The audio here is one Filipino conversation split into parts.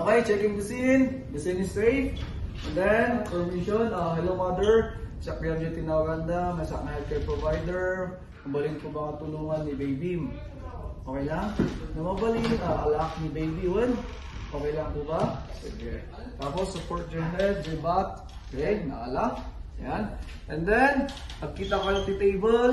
Okay, checking the scene. The scene is safe. And then, permission. Hello mother. Sa Kuya J. Tinawaganda. May sa healthcare provider. Mabalin ko ba tulungan ni baby? Okay lang? Na mabalin, alak ni baby. Okay lang po ba? Sige. Tapos, support your head, your butt. Okay, naalak. Yan. And then, pagkita ko yung table.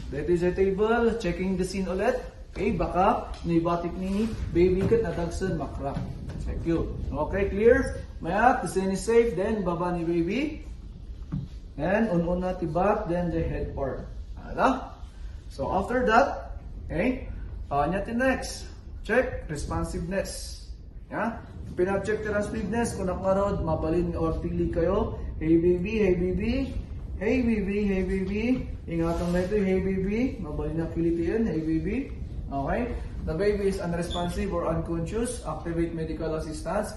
That is a table. Checking the scene ulit. Okay, baka nibatik ni baby kat na dagsan makrak. Thank you. Okay, clear? Mayat, the scene is safe. Then, baba ni baby. And, un-una tibat. Then, the head part. Ala? So, after that, okay, natin next. Check responsiveness. Yeah? Pinag-check the responsiveness. Kung nakarod, mabalin or pili kayo. Hey baby, hey baby. Hey baby, hey baby. Ingatan na ito, hey baby. Mabalin na kiliti yan, hey baby. Okay? The baby is unresponsive or unconscious. Activate medical assistance.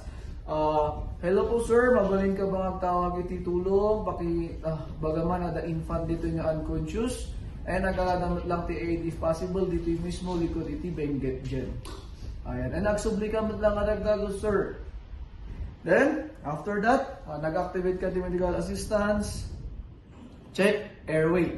Hello po sir, mabalin ka ba magtawag iti tulong? Bagaman ada infant dito nga unconscious. And nagkakadamot lang ti aid if possible dito mismo likod iti benget dyan. Ayan. And nagsubli ka mo lang kadagdago sir. Then, after that, nag-activate ka ti medical assistance. Check airway.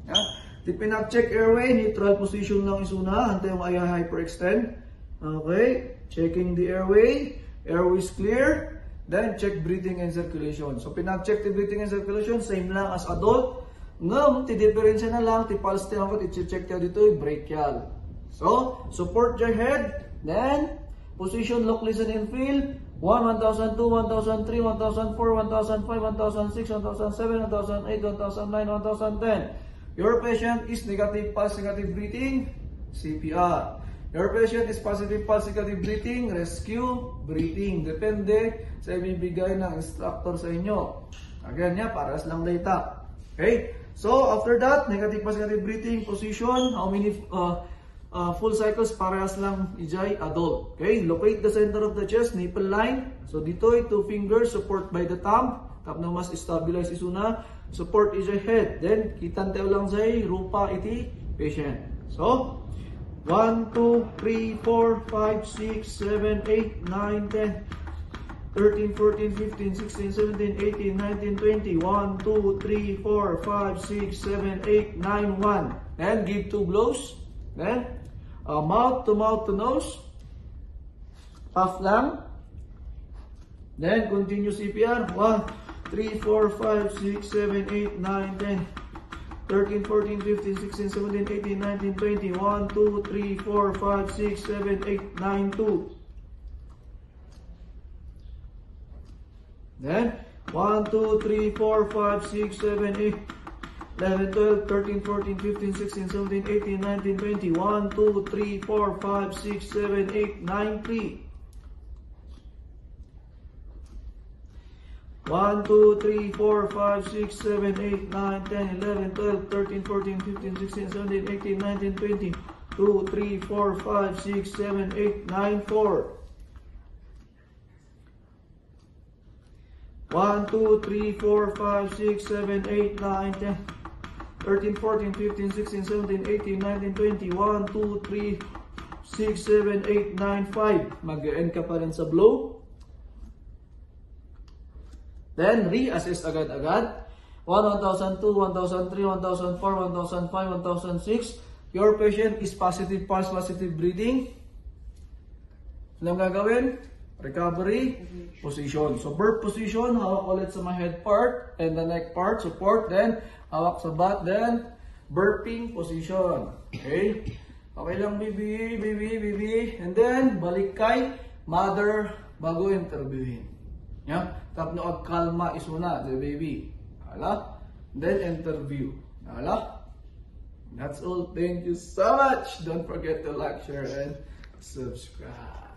Yeah? Di pinag-check airway, neutral position lang isuna. Hantay yung ayaw hyperextend. Okay. Checking the airway. Airway is clear. Then, check breathing and circulation. So, pinag-check the breathing and circulation, same lang as adult. Ngam, ti diferensya na lang, ti pulse ti ako, i-check tayo dito, brachial. So, support your head. Then, position, look, listen, and feel. 1, 1002, 1003, 1004, 1005, 1006, 1007, 1008, 1009, 1010. Your patient is negative pulse, negative breathing, CPR. Your patient is positive pulse, negative breathing, rescue breathing. Depende sa ibibigay ng instructor sa inyo. Again, paras lang data. Okay? So, after that, negative pulse, negative breathing, position, how many full cycles, parehas lang ijay adult. Okay, locate the center of the chest, nipple line. So dito ay 2 fingers, support by the thumb. Tap na mas stabilize isuna, support ijay head. Then kitan tayo lang say rupa iti patient. So 1, 2, 3, 4, 5, 6, 7, 8, 9, 10, 13, 14, 15, 16, 17, 18, 19, 20. 1, 2, 3, 4, 5, 6, 7, 8, 9, 1. And give 2 blows. Then mouth to nose, puff lang. Then continue CPR. 1, 3, 4, 5, 6, 7, 8, 9, 10, 13, 14, 15, 16, 17, 18, 19, 20. 1, 2, 3, 4, 5, 6, 7, 8, 9, 2. Then 1, 2, 3, 4, 5, 6, 7, 8, 11, 12, 13, 14, 15, 16, 17, 18, 19, 20. 1, 2, 3, 4, 5, 6, 7, 8, 9, 3. 1, 2, 3, 4, 5, 6, 7, 8, 9, 10, 11, 12, 13, 14, 15, 16, 17, 18, 19, 20. 2, 3, 4, 5, 6, 7, 8, 9, 4. 1, 2, 3, 4, 5, 6, 7, 8, 9, 10. 13, 14, 15, 16, 17, 18, 19, 20. 1, 2, 3, 6, 7, 8, 9, 5. Mag-end ka pa rin sa blow. Then, reassess agad-agad. 1,002, 1,003, 1,004, 1,005, 1,006. Your patient is positive pulse, positive breathing. Anong gagawin? Recovery position. So, birth position, hawak ulit sa my head part and the neck part, support, then hawak sa butt, then burping position. Okay? Okay lang, baby. And then, balik kay mother bago interviewin. Yeah? Tapno ag kalma isuna, the baby. Hala? Then interview. Hala? That's all. Thank you so much. Don't forget to like, share, and subscribe.